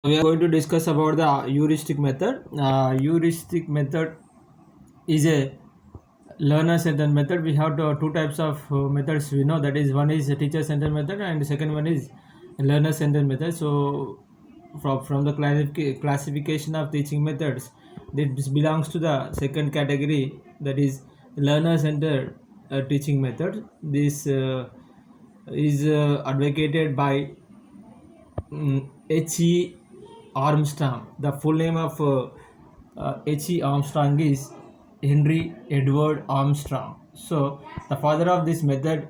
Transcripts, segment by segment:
We are going to discuss about the heuristic method. Heuristic method is a learner-centered method. We have two types of methods. We know that is one is a teacher-centered method, and the second one is learner-centered method. So, from the classification of teaching methods, this belongs to the second category, that is learner-centered teaching method. This is advocated by H.E. Armstrong. The full name of H.E. Armstrong is Henry Edward Armstrong. So, the father of this method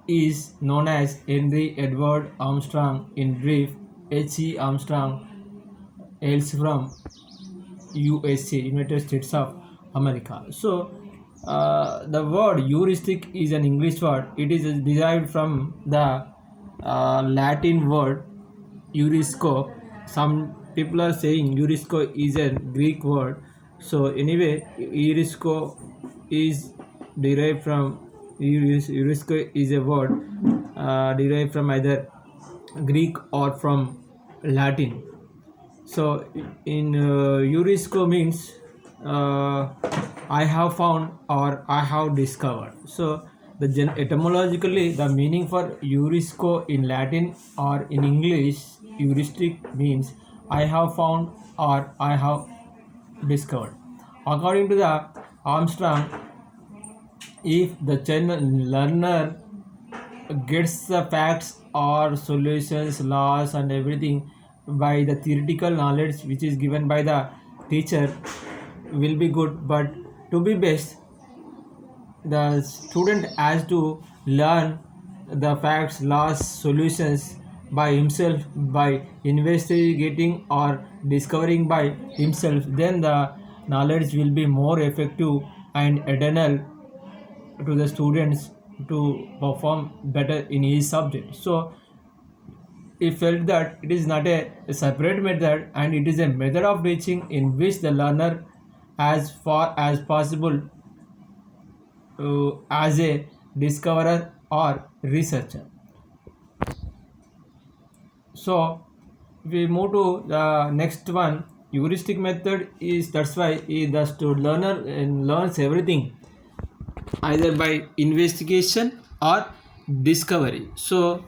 is known as Henry Edward Armstrong. In brief, H.E. Armstrong hails from USA, United States of America. So, the word heuristic is an English word. It is derived from the Latin word Eurisco. Some people are saying Eurisco is a Greek word. So anyway, Eurisco is derived from Eurisco is a word derived from either Greek or from Latin. So in Eurisco means I have found or I have discovered. So the etymologically the meaning for Eurisco in Latin or in English heuristic means I have found or I have discovered. According to the Armstrong, if the learner gets the facts or solutions, laws and everything by the theoretical knowledge which is given by the teacher will be good, but to be best the student has to learn the facts, laws, solutions by himself, by investigating or discovering by himself. Then the knowledge will be more effective and eternal to the students to perform better in his subject. So he felt that it is not a separate method and it is a method of teaching in which the learner as far as possible as a discoverer or researcher. So we move to the next one. Heuristic method is, that's why the learner learns everything either by investigation or discovery. So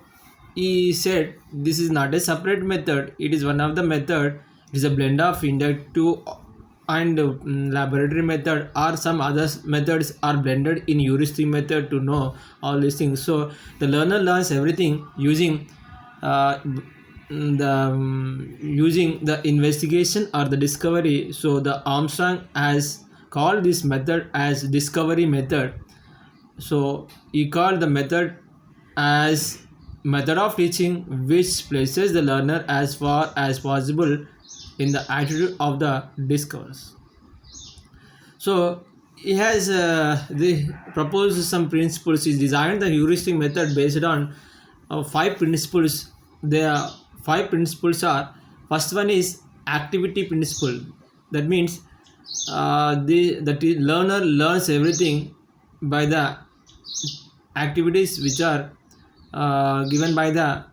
he said this is not a separate method, it is one of the method. It is a blend of inductive and laboratory method, or some other methods are blended in heuristic method to know all these things. So the learner learns everything using using the investigation or the discovery. So the Armstrong has called this method as discovery method. So he called the method as method of teaching which places the learner as far as possible in the attitude of the discourse. So he has proposed some principles. He designed the heuristic method based on 5 principles. There are 5 principles are, first one is activity principle. That means the learner learns everything by the activities which are given by the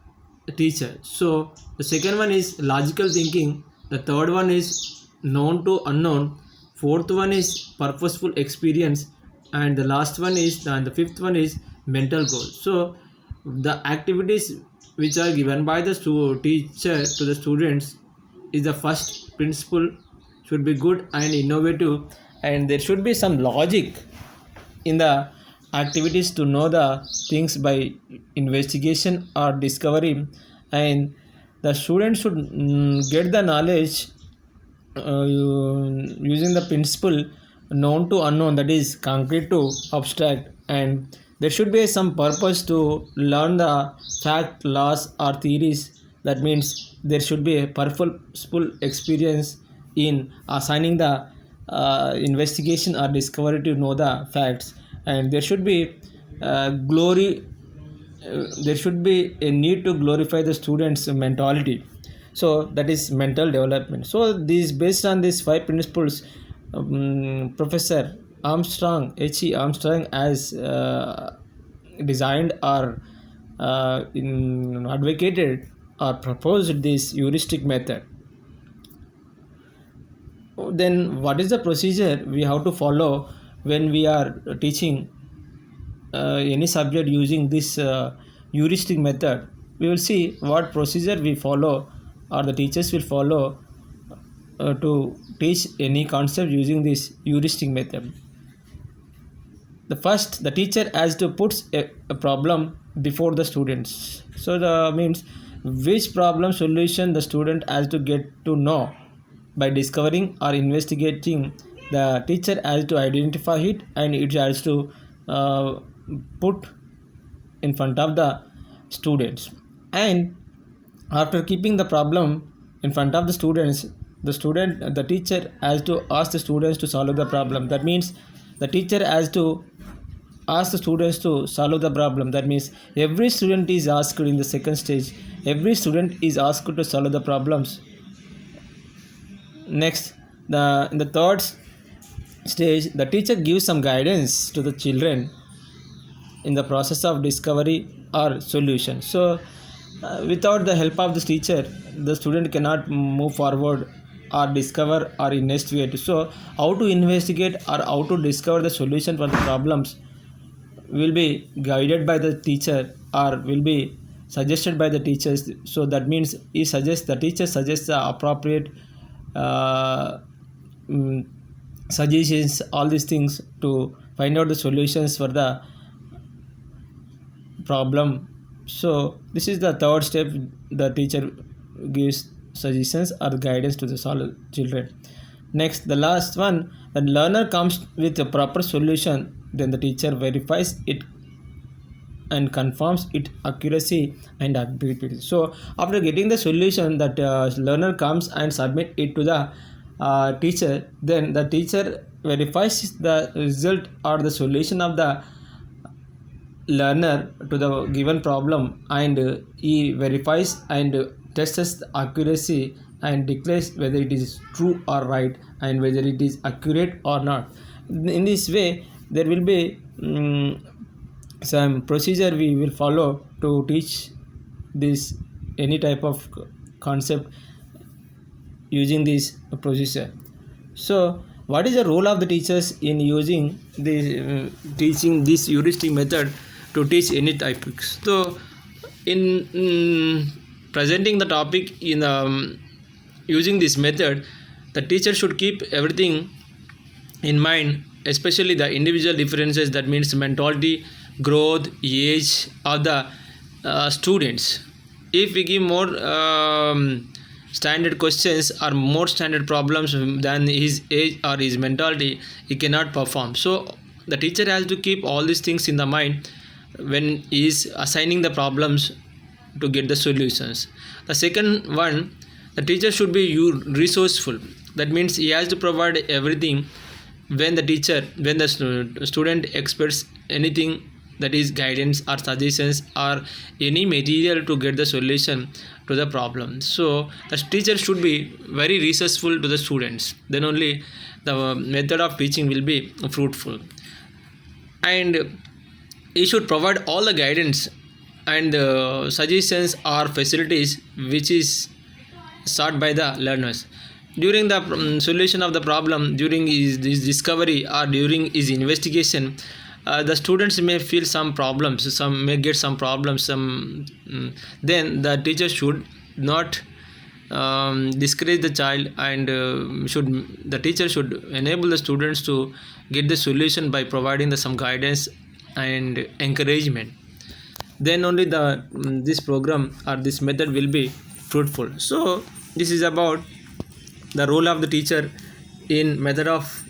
teacher. So the second one is logical thinking, the third one is known to unknown, fourth one is purposeful experience, and the last one is and the fifth one is mental goal. So the activities which are given by the teacher to the students is the first principle, should be good and innovative, and there should be some logic in the activities to know the things by investigation or discovery, and the student should get the knowledge using the principle known to unknown, that is concrete to abstract, and there should be some purpose to learn the fact, laws or theories. That means there should be a purposeful experience in assigning the investigation or discovery to know the facts, and there should be glory there should be a need to glorify the students mentality. So that is mental development. So these, based on these 5 principles, Professor Armstrong, H.E. Armstrong, has designed or advocated or proposed this heuristic method. Then what is the procedure we have to follow when we are teaching any subject using this heuristic method? We will see what procedure we follow or the teachers will follow to teach any concept using this heuristic method. The teacher has to put a problem before the students. So the means which problem solution the student has to get to know by discovering or investigating. The teacher has to identify it and it has to put in front of the students. And after keeping the problem in front of the students, the teacher has to ask the students to solve the problem. That means the teacher has to ask the students to solve the problem. That means every student is asked in the second stage. Every student is asked to solve the problems. Next, in the third stage, the teacher gives some guidance to the children in the process of discovery or solution. So, without the help of the teacher, the student cannot move forward or discover or investigate. So, how to investigate or how to discover the solution for the problems will be guided by the teacher or will be suggested by the teachers. So that means the teacher suggests the appropriate suggestions, all these things to find out the solutions for the problem. So this is the third step. The teacher gives suggestions or guidance to the children. Next, the last one, the learner comes with a proper solution. Then the teacher verifies it and confirms its accuracy and ability. So after getting the solution, that learner comes and submit it to the teacher. Then the teacher verifies the result or the solution of the learner to the given problem, and he verifies and tests the accuracy and declares whether it is true or right and whether it is accurate or not. In this way, there will be some procedure we will follow to teach this any type of concept using this procedure. So what is the role of the teachers in using the teaching this heuristic method to teach any topics? So in presenting the topic in using this method, the teacher should keep everything in mind, especially the individual differences, that means mentality, growth, age of the students. If we give more standard questions or more standard problems than his age or his mentality, he cannot perform. So the teacher has to keep all these things in the mind when he is assigning the problems to get the solutions. The second one, the teacher should be resourceful. That means he has to provide everything when the student expects anything, that is guidance or suggestions or any material to get the solution to the problem. So the teacher should be very resourceful to the students. Then only the method of teaching will be fruitful. And he should provide all the guidance and suggestions or facilities which is sought by the learners. During the solution of the problem, during his discovery or during his investigation, the students may feel some problems, some may get some problems, then the teacher should not discourage the child, and the teacher should enable the students to get the solution by providing some guidance and encouragement. Then only this program or this method will be fruitful. So this is about the role of the teacher in method of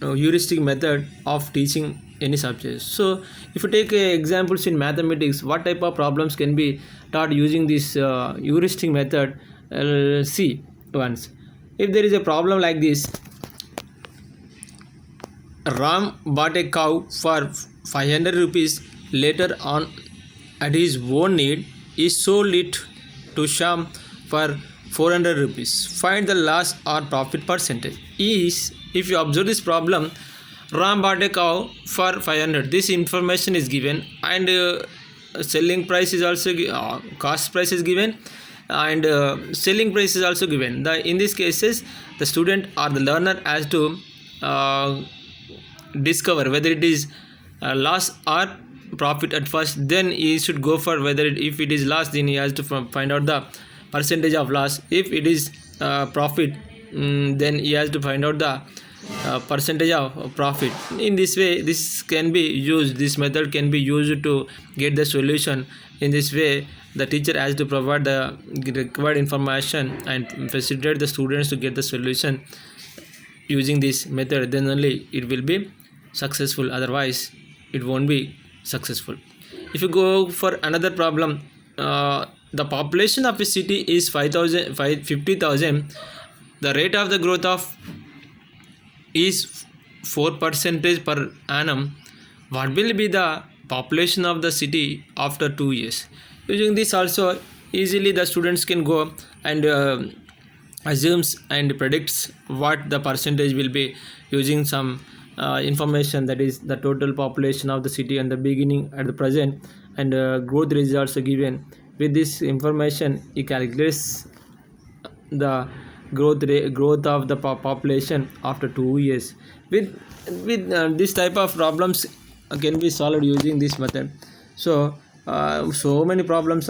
heuristic method of teaching any subject. So if you take examples in mathematics, what type of problems can be taught using this heuristic method? See once, if there is a problem like this: Ram bought a cow for 500 rupees. Later on, at his own need, he sold it to Sham for 400 rupees. Find the loss or profit percentage. If you observe this problem, Ram bought a cow for 500. This information is given, and selling price is also cost price is given, and selling price is also given. In these cases, the student or the learner has to discover whether it is loss or profit at first. Then he should go for whether if it is loss, then he has to find out the percentage of loss. If it is profit, then he has to find out the percentage of profit. In this way, this method can be used to get the solution. In this way, the teacher has to provide the required information and facilitate the students to get the solution using this method. Then only it will be successful, otherwise it won't be successful. If you go for another problem, the population of a city is 50,000. The rate of the growth of is 4% per annum. What will be the population of the city after 2 years? Using this also, easily the students can go and assumes and predicts what the percentage will be using some information, that is the total population of the city and the beginning at the present, and growth rate is also given. With this information, he calculates the growth of the population after 2 years. With this type of problems can be solved using this method. So so many problems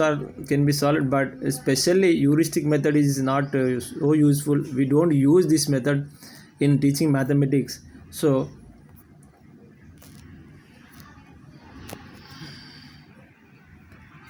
can be solved, but especially heuristic method is not so useful. We don't use this method in teaching mathematics. So